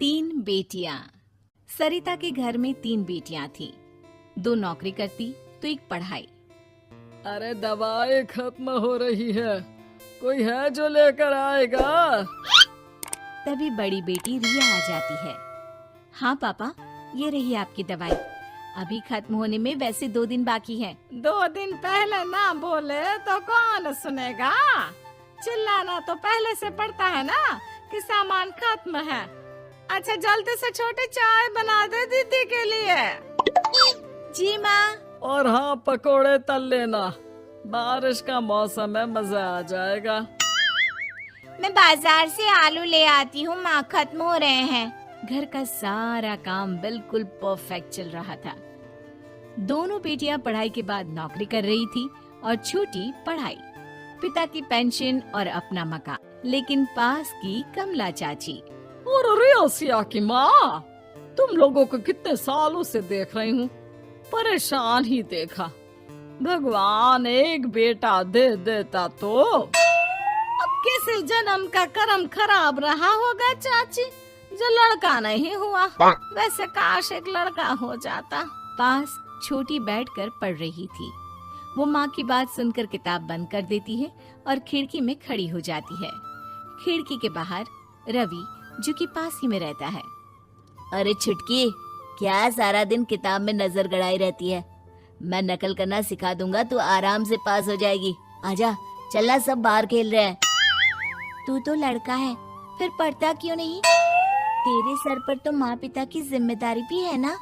तीन बेटियां। सरिता के घर में तीन बेटियां थीं। दो नौकरी करती तो एक पढ़ाई। अरे दवाई खत्म हो रही है, कोई है जो लेकर आएगा? तभी बड़ी बेटी रिया आ जाती है। हाँ पापा, ये रही आपकी दवाई। अभी खत्म होने में वैसे 2 दिन बाकी है। 2 दिन पहले ना बोले तो कौन सुनेगा? चिल्लाना तो पहले से पड़ता है ना कि सामान खत्म है। अच्छा जल्दी से छोटी चाय बना दे दीदी के लिए। जी माँ। और हाँ, पकोड़े तल लेना, बारिश का मौसम है, मजा आ जाएगा। मैं बाजार से आलू ले आती हूँ माँ, खत्म हो रहे हैं। घर का सारा काम बिल्कुल परफेक्ट चल रहा था। दोनों बेटियां पढ़ाई के बाद नौकरी कर रही थी और छोटी पढ़ाई, पिता की पेंशन और अपना मकान। लेकिन पास की कमला चाची, और रियासिया की माँ, तुम लोगों को कितने सालों से देख रही हूँ, परेशान ही देखा। भगवान एक बेटा दे देता तो। अब किसी जन्म का कर्म खराब रहा होगा चाची, जो लड़का नहीं हुआ। वैसे काश एक लड़का हो जाता। पास छोटी बैठकर पढ़ रही थी। वो माँ की बात सुनकर किताब बंद कर देती है और खिड़की में खड़ी हो जाती है। खिड़की के बाहर रवि, जो कि पास ही में रहता है। अरे छुटकी, क्या सारा दिन किताब में नजर गड़ाई रहती है? मैं नकल करना सिखा दूंगा, तू आराम से पास हो जाएगी। आजा, चलना, सब बाहर खेल रहे हैं। तू तो लड़का है, फिर पढ़ता क्यों नहीं? तेरे सर पर तो माँ पिता की जिम्मेदारी भी है ना।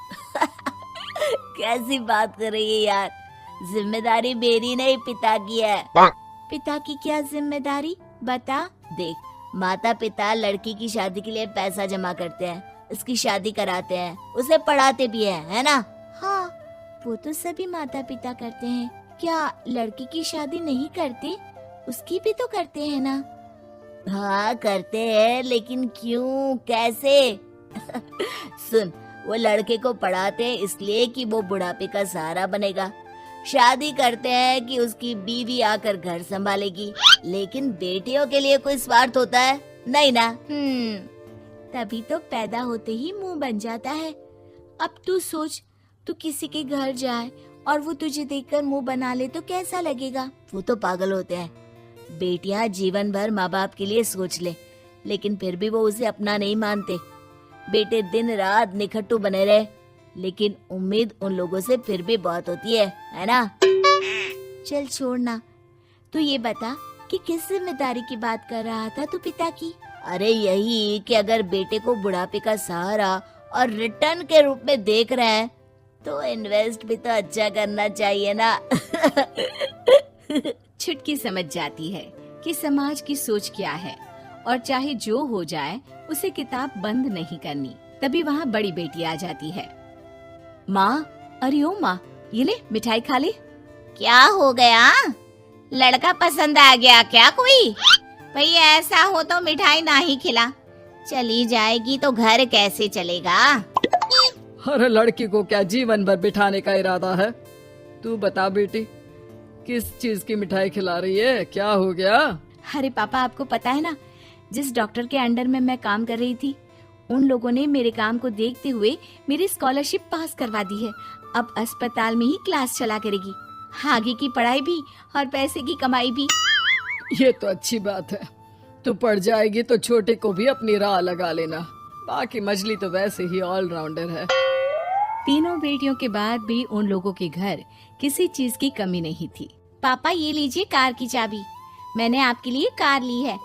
कैसी बात कर रही है यार? जिम्मेदारी मेरी नहीं, पिता की है। पिता की क्या जिम्मेदारी, बता। देख, माता पिता लड़की की शादी के लिए पैसा जमा करते हैं, उसकी शादी कराते हैं, उसे पढ़ाते भी है ना? हाँ, वो तो सभी माता पिता करते हैं। क्या लड़की की शादी नहीं करते? उसकी भी तो करते हैं ना। हाँ करते हैं, लेकिन क्यों, कैसे? सुन, वो लड़के को पढ़ाते हैं इसलिए कि वो बुढ़ापे का सहारा बनेगा। शादी करते हैं कि उसकी बीवी आकर घर संभालेगी। लेकिन बेटियों के लिए कोई स्वार्थ होता है? नहीं ना। तभी तो पैदा होते ही मुंह बन जाता है। अब तू सोच, तू किसी के घर जाए और वो तुझे देखकर मुंह बना ले तो कैसा लगेगा? वो तो पागल होते हैं। बेटियां जीवन भर माँ बाप के लिए सोच ले, लेकिन फिर भी वो उसे अपना नहीं मानते। बेटे दिन रात निखट्टू बने रहे, लेकिन उम्मीद उन लोगों से फिर भी बहुत होती है ना? चल छोड़ना, तू ये बता कि किस जिम्मेदारी की बात कर रहा था तू पिता की? अरे यही कि अगर बेटे को बुढ़ापे का सहारा और रिटर्न के रूप में देख रहे हैं तो इन्वेस्ट भी तो अच्छा करना चाहिए ना। छुटकी समझ जाती है कि समाज की सोच क्या है और चाहे जो हो जाए उसे किताब बंद नहीं करनी। तभी वहाँ बड़ी बेटी आ जाती है। माँ, अरे ओ माँ, ये ले मिठाई खा ले। क्या हो गया? लड़का पसंद आ गया क्या कोई? भाई ऐसा हो तो मिठाई ना ही खिला, चली जाएगी तो घर कैसे चलेगा? अरे लड़की को क्या जीवन भर बिठाने का इरादा है? तू बता बेटी, किस चीज की मिठाई खिला रही है, क्या हो गया? अरे पापा, आपको पता है ना, जिस डॉक्टर के अंडर में मैं काम कर रही थी, उन लोगों ने मेरे काम को देखते हुए मेरी स्कॉलरशिप पास करवा दी है। अब अस्पताल में ही क्लास चला करेगी, आगे की पढ़ाई भी और पैसे की कमाई भी। ये तो अच्छी बात है। तू पढ़ जाएगी तो छोटे को भी अपनी राह लगा लेना। बाकी मछली तो वैसे ही ऑलराउंडर है। तीनों बेटियों के बाद भी उन लोगों के घर किसी चीज की कमी नहीं थी। पापा, ये लीजिए कार की चाबी, मैंने आपके लिए कार ली है।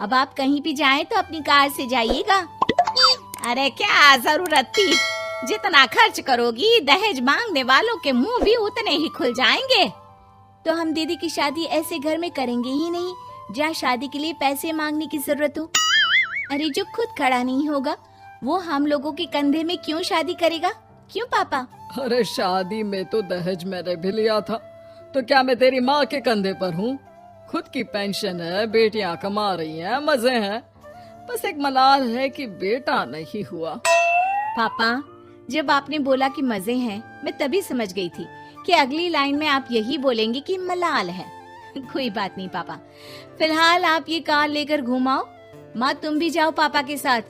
अब आप कहीं भी जाएं तो अपनी कार से जाइएगा। अरे क्या जरूरत थी? जितना खर्च करोगी दहेज मांगने वालों के मुंह भी उतने ही खुल जाएंगे। तो हम दीदी की शादी ऐसे घर में करेंगे ही नहीं जहाँ शादी के लिए पैसे मांगने की जरूरत हो। अरे जो खुद खड़ा नहीं होगा वो हम लोगों के कंधे में क्यों शादी करेगा? क्यों पापा? अरे शादी में तो दहेज मैंने भी लिया था, तो क्या मैं तेरी माँ के कंधे पर हूँ? खुद की पेंशन है, बेटियां कमा रही हैं, मजे हैं। बस एक मलाल है कि बेटा नहीं हुआ। पापा, जब आपने बोला कि मजे हैं, मैं तभी समझ गई थी कि अगली लाइन में आप यही बोलेंगे कि मलाल है। कोई बात नहीं पापा, फिलहाल आप ये कार लेकर घुमाओ। माँ, तुम भी जाओ पापा के साथ।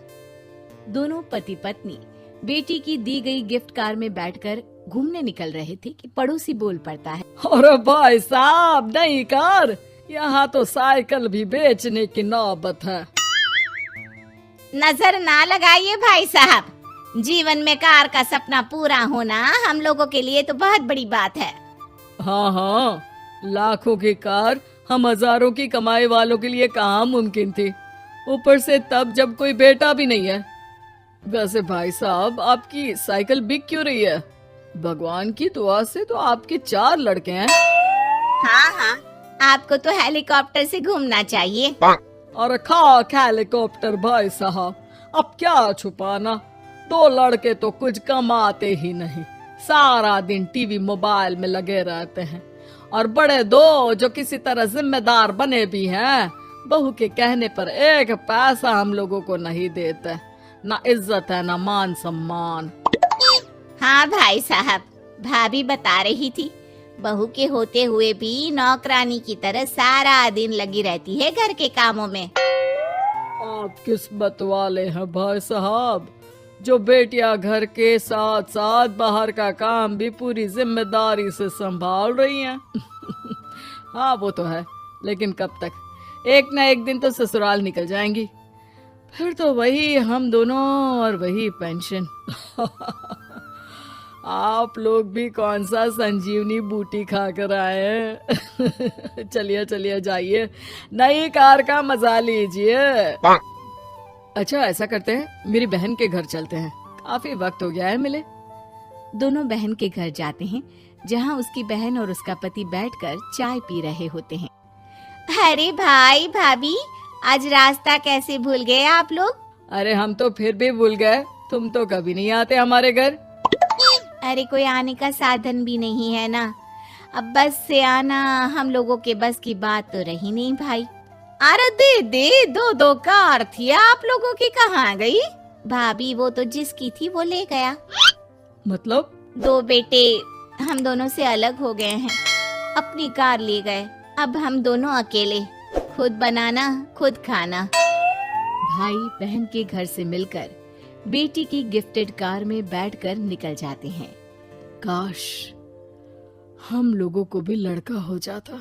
दोनों पति पत्नी बेटी की दी गई गिफ्ट कार में बैठकर घूमने निकल रहे थे कि पड़ोसी बोल पड़ता है। अरे भाई साहब, नई कार, यहाँ तो साइकिल भी बेचने की नौबत है। नजर ना लगाइए भाई साहब, जीवन में कार का सपना पूरा होना हम लोगों के लिए तो बहुत बड़ी बात है। हाँ हाँ, लाखों की कार हम हजारों की कमाई वालों के लिए कहाँ मुमकिन थी, ऊपर से तब जब कोई बेटा भी नहीं है। वैसे भाई साहब, आपकी साइकिल बिक क्यों रही है? भगवान की दुआ से तो आपके 4 लड़के हैं। हाँ हाँ, आपको तो हेलीकॉप्टर से घूमना चाहिए। और खाक हेलीकॉप्टर भाई साहब, अब क्या छुपाना, 2 लड़के तो कुछ कमाते ही नहीं, सारा दिन टीवी मोबाइल में लगे रहते हैं। और बड़े 2 जो किसी तरह जिम्मेदार बने भी हैं, बहू के कहने पर 1 पैसा हम लोगों को नहीं देते, ना इज्जत है ना मान सम्मान। हाँ भाई साहब, भाभी बता रही थी, बहू के होते हुए भी नौकरानी की तरह सारा दिन लगी रहती है घर के कामों में। आप किस्मत वाले हैं भाई साहब, जो बेटियां घर के साथ साथ बाहर का काम भी पूरी जिम्मेदारी से संभाल रही हैं। हाँ वो तो है, लेकिन कब तक? एक ना एक दिन तो ससुराल निकल जाएंगी, फिर तो वही हम दोनों और वही पेंशन। आप लोग भी कौन सा संजीवनी बूटी खा कर आए हैं? चलिए चलिए जाइए, नई कार का मजा लीजिए। अच्छा ऐसा करते हैं, मेरी बहन के घर चलते हैं, काफी वक्त हो गया है मिले। दोनों बहन के घर जाते हैं, जहाँ उसकी बहन और उसका पति बैठकर चाय पी रहे होते हैं। अरे भाई भाभी, आज रास्ता कैसे भूल गए आप लोग? अरे हम तो फिर भी भूल गए, तुम तो कभी नहीं आते हमारे घर। अरे कोई आने का साधन भी नहीं है ना, अब बस से आना हम लोगों के बस की बात तो रही नहीं भाई। अरे दीदी, 2 कार थी आप लोगों की, कहाँ गई? भाभी वो तो जिसकी थी वो ले गया। मतलब? 2 बेटे हम दोनों से अलग हो गए हैं, अपनी कार ले गए, अब हम दोनों अकेले, खुद बनाना खुद खाना। भाई बहन के घर से मिलकर बेटी की गिफ्टेड कार में बैठकर निकल जाते हैं। काश हम लोगों को भी लड़का हो जाता।